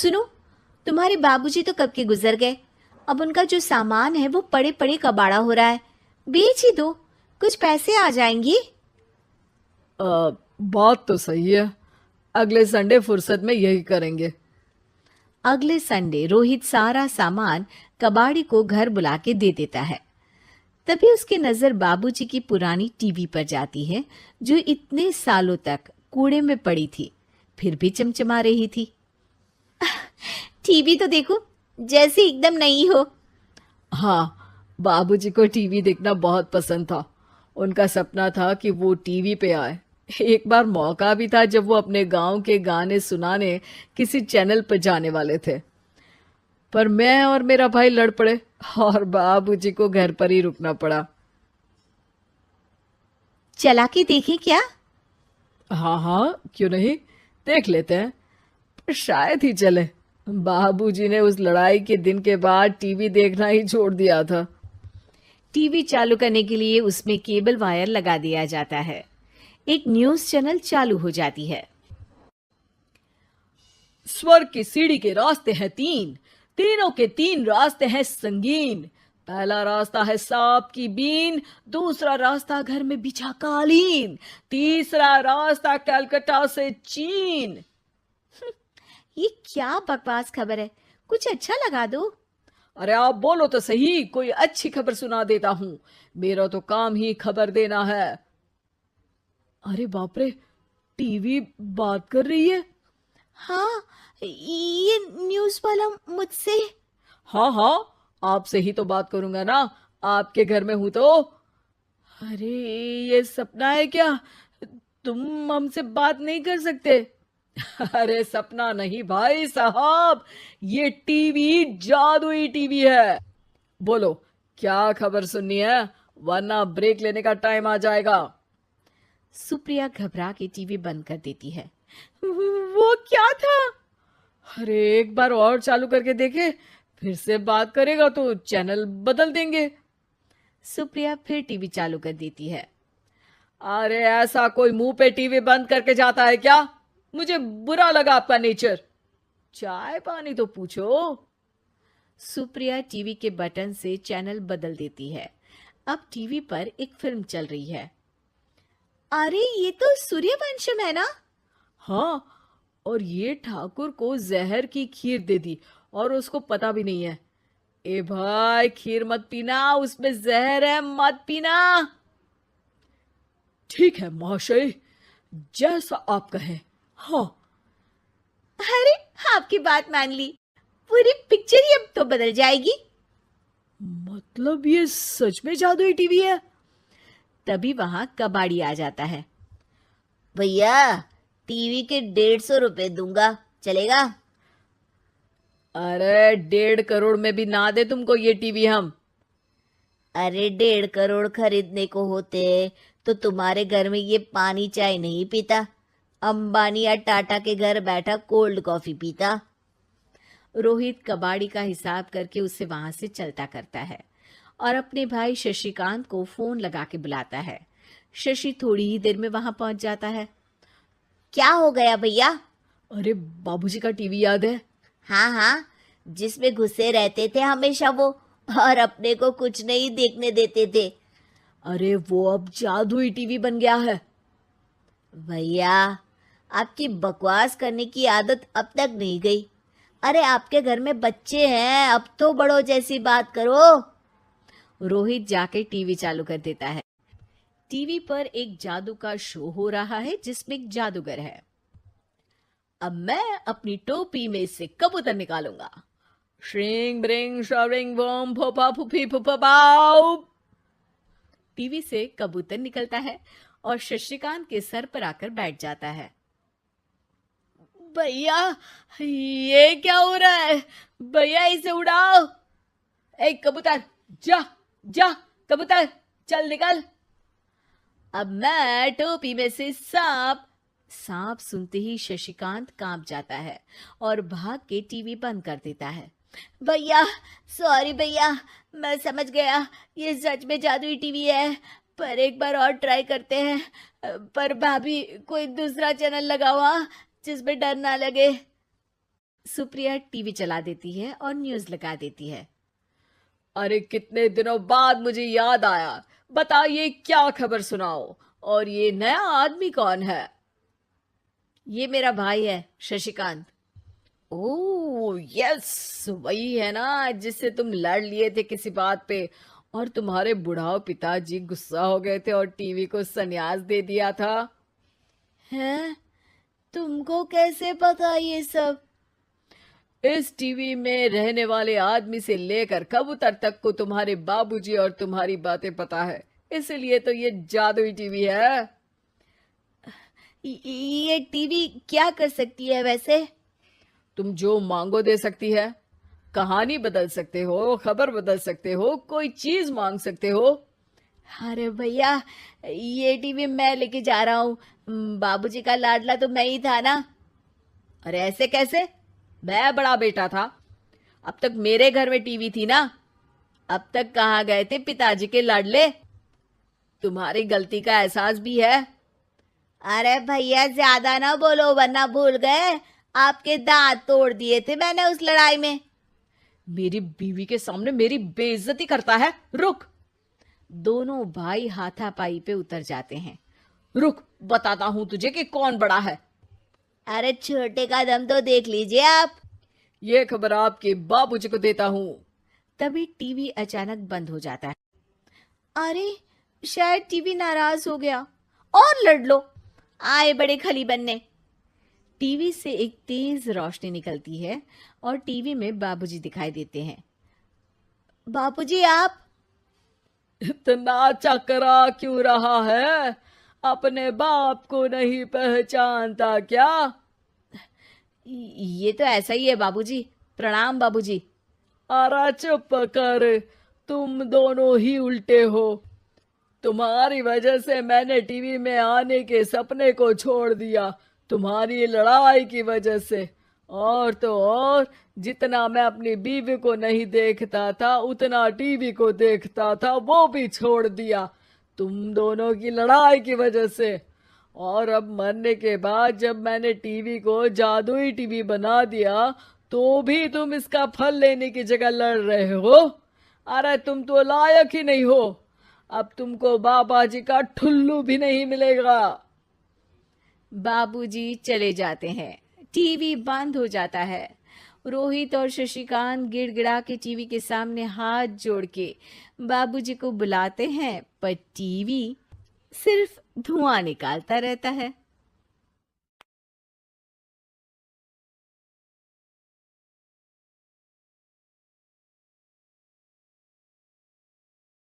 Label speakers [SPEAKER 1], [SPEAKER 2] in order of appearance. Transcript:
[SPEAKER 1] सुनो, तुम्हारे बाबूजी तो कब के गुजर गए। अब उनका जो सामान है वो पड़े पड़े कबाड़ा हो रहा है। बेच ही दो, कुछ पैसे आ जाएंगी।
[SPEAKER 2] बात तो सही है। अगले संडे फुर्सत में यही करेंगे।
[SPEAKER 1] अगले संडे रोहित सारा सामान कबाड़ी को घर बुला के दे देता है। तभी उसकी नजर बाबूजी की पुरानी टीवी पर जाती है, जो इतने सालों तक कूड़े में पड़ी थी, फिर भी चमचमा रही थी। टीवी तो देखो, जैसे एकदम नई हो।
[SPEAKER 2] हाँ, बाबूजी को टीवी देखना बहुत पसंद था। उनका सपना था कि वो टीवी पे आए। एक बार मौका भी था जब वो अपने गांव के गाने सुनाने किसी चैनल पर जाने वाले थे, पर मैं और मेरा भाई लड़ पड़े और बाबूजी को घर पर ही रुकना पड़ा।
[SPEAKER 1] चला के देखें क्या?
[SPEAKER 2] हाँ हाँ, क्यों नहीं, देख लेते हैं। पर शायद ही चले। बाबूजी ने उस लड़ाई के दिन के बाद टीवी देखना ही छोड़ दिया था।
[SPEAKER 1] टीवी चालू करने के लिए उसमें केबल वायर लगा दिया जाता है। एक न्यूज चैनल चालू हो जाती है।
[SPEAKER 2] स्वर्ग की सीढ़ी के रास्ते हैं तीन, तीनों के तीन रास्ते हैं संगीन। पहला रास्ता है सांप की बीन, दूसरा रास्ता घर में बिछा कालीन, तीसरा रास्ता कलकत्ता से चीन।
[SPEAKER 1] ये क्या बकवास खबर है, कुछ अच्छा लगा दो।
[SPEAKER 2] अरे आप बोलो तो सही, कोई अच्छी खबर सुना देता हूं। मेरा तो काम ही खबर देना है। अरे बाप रे, टीवी बात कर रही है।
[SPEAKER 1] हाँ, ये न्यूज वाला मुझसे।
[SPEAKER 2] हाँ हाँ, आपसे ही तो बात करूंगा ना, आपके घर में हूं तो। अरे, ये सपना है क्या? तुम हमसे बात नहीं कर सकते? अरे सपना नहीं भाई साहब, ये टीवी जादुई टीवी है। बोलो, क्या खबर सुननी है, वरना ब्रेक लेने का टाइम आ जाएगा।
[SPEAKER 1] सुप्रिया घबरा के टीवी बंद कर देती है। वो क्या था?
[SPEAKER 2] अरे एक बार और चालू करके देखे, फिर से बात करेगा तो चैनल बदल देंगे।
[SPEAKER 1] सुप्रिया फिर टीवी चालू कर देती है।
[SPEAKER 2] अरे ऐसा कोई मुंह पे टीवी बंद करके जाता है क्या? मुझे बुरा लगा आपका नेचर। चाय पानी तो पूछो।
[SPEAKER 1] सुप्रिया टीवी के बटन से चैनल बदल देती है। अब टीवी पर एक फिल्म चल रही है। अरे ये तो सूर्यवंशम है ना?
[SPEAKER 2] हाँ, और ये ठाकुर को जहर की खीर दे दी और उसको पता भी नहीं है। ए भाई, खीर मत पीना, उसमें जहर है, मत पीना। ठीक है महाशय, जैसा आप कहें। हाँ।
[SPEAKER 1] अरे, आपकी बात मान ली, पूरी पिक्चर ही अब तो बदल जाएगी।
[SPEAKER 2] मतलब ये सच में जादुई टीवी है?
[SPEAKER 1] तभी वहां कबाड़ी आ जाता है। भैया, टीवी के 150 रुपए दूंगा, चलेगा?
[SPEAKER 2] अरे 1.5 करोड़ में भी ना दे तुमको ये टीवी हम।
[SPEAKER 1] अरे 1.5 करोड़ खरीदने को होते तो तुम्हारे घर में ये पानी चाय नहीं पीता, अंबानी या टाटा के घर बैठा कोल्ड कॉफी पीता। रोहित कबाड़ी का हिसाब करके उसे वहां से चलता करता है और अपने भाई शशिकांत को फोन लगा के बुलाता है। शशि थोड़ी ही देर में वहां पहुंच जाता है। क्या हो गया भैया?
[SPEAKER 2] अरे बाबूजी का टीवी याद है?
[SPEAKER 1] हाँ हाँ, जिसमें घुसे रहते थे हमेशा वो, और अपने को कुछ नहीं देखने देते थे।
[SPEAKER 2] अरे वो अब जादुई टीवी बन गया है।
[SPEAKER 1] भैया, आपकी बकवास करने की आदत अब तक नहीं गई। अरे आपके घर में बच्चे हैं, अब तो बड़ों जैसी बात करो। रोहित जाके टीवी चालू कर देता है। टीवी पर एक जादू का शो हो रहा है जिसमें एक जादूगर है। अब मैं अपनी टोपी में से कबूतर निकालूंगा।
[SPEAKER 2] श्रिंग ब्रिंग शरिंग बम फोपा फुफी फुफा बाउ।
[SPEAKER 1] टीवी से कबूतर निकलता है और शशिकांत के सर पर आकर बैठ जाता है। भैया, ये क्या हो रहा है? भैया इसे उड़ाओ।
[SPEAKER 2] ए कबूतर, जा जा, कबूतर चल निकल।
[SPEAKER 1] अब मैं टोपी में से सांप। सांप सुनते ही शशिकांत कांप जाता है और भाग के टीवी बंद कर देता है। भैया, सॉरी भैया, मैं समझ गया ये सच में जादुई टीवी है, पर एक बार और ट्राई करते हैं। पर भाभी, कोई दूसरा चैनल लगाओ हाँ, जिसमें डर ना लगे। सुप्रिया टीवी चला देती है और न्यूज लगा देती है।
[SPEAKER 2] अरे कितने दिनों बाद मुझे याद आया, बताइए क्या खबर सुनाओ। और ये नया आदमी कौन है?
[SPEAKER 1] ये मेरा भाई है शशिकांत।
[SPEAKER 2] ओह यस, वही है ना जिससे तुम लड़ लिए थे किसी बात पे, और तुम्हारे बुढ़ाओ पिताजी गुस्सा हो गए थे और टीवी को संन्यास दे दिया था।
[SPEAKER 1] हैं? तुमको कैसे पता ये सब?
[SPEAKER 2] इस टीवी में रहने वाले आदमी से लेकर कबूतर तक को तुम्हारे बाबूजी और तुम्हारी बातें पता है, इसलिए तो ये जादुई टीवी है।
[SPEAKER 1] ये टीवी क्या कर सकती है वैसे?
[SPEAKER 2] तुम जो मांगो दे सकती है, कहानी बदल सकते हो, खबर बदल सकते हो, कोई चीज मांग सकते हो।
[SPEAKER 1] अरे भैया, ये टीवी मैं लेके जा रहा हूँ। बाबूजी का लाडला तो मैं ही था ना।
[SPEAKER 2] अरे ऐसे कैसे? मैं बड़ा बेटा था, अब तक मेरे घर में टीवी थी ना।
[SPEAKER 1] अब तक कहाँ गए थे पिताजी के लाडले?
[SPEAKER 2] तुम्हारी गलती का एहसास भी है।
[SPEAKER 1] अरे भैया, ज्यादा ना बोलो वरना भूल गए आपके दांत तोड़ दिए थे मैंने उस लड़ाई में।
[SPEAKER 2] मेरी बीवी के सामने मेरी बेइज्जती करता है, रुक।
[SPEAKER 1] दोनों भाई हाथापाई पे उतर जाते हैं।
[SPEAKER 2] रुक, बताता हूं तुझे कि कौन बड़ा है।
[SPEAKER 1] अरे छोटे का दम तो देख लीजिए आप।
[SPEAKER 2] ये खबर आपके बाबूजी को देता हूं।
[SPEAKER 1] तभी टीवी अचानक बंद हो जाता है। अरे शायद टीवी नाराज हो गया। और लड़ लो, आए बड़े खली बनने। टीवी से एक तेज रोशनी निकलती है और टीवी में बाबूजी दिखाई देते हैं। बाबूजी आप?
[SPEAKER 2] इतना चकरा क्यों रहा है? अपने बाप को नहीं पहचानता क्या?
[SPEAKER 1] ये तो ऐसा ही है बाबूजी। प्रणाम बाबूजी।
[SPEAKER 2] अरे चुप कर, तुम दोनों ही उल्टे हो। तुम्हारी वजह से मैंने टीवी में आने के सपने को छोड़ दिया, तुम्हारी लड़ाई की वजह से। और तो और, जितना मैं अपनी बीवी को नहीं देखता था उतना टीवी को देखता था, वो भी छोड़ दिया तुम दोनों की लड़ाई की वजह से। और अब मरने के बाद जब मैंने टीवी को जादुई टीवी बना दिया तो भी तुम इसका फल लेने की जगह लड़ रहे हो। अरे तुम तो लायक ही नहीं हो, अब तुमको बाबा जी का ठुल्लू भी नहीं मिलेगा।
[SPEAKER 1] बाबूजी चले जाते हैं। टीवी बंद हो जाता है। रोहित और शशिकांत गिड़गिड़ा के टीवी के सामने हाथ जोड़ के बाबूजी को बुलाते हैं, पर टीवी सिर्फ धुआं निकालता रहता है।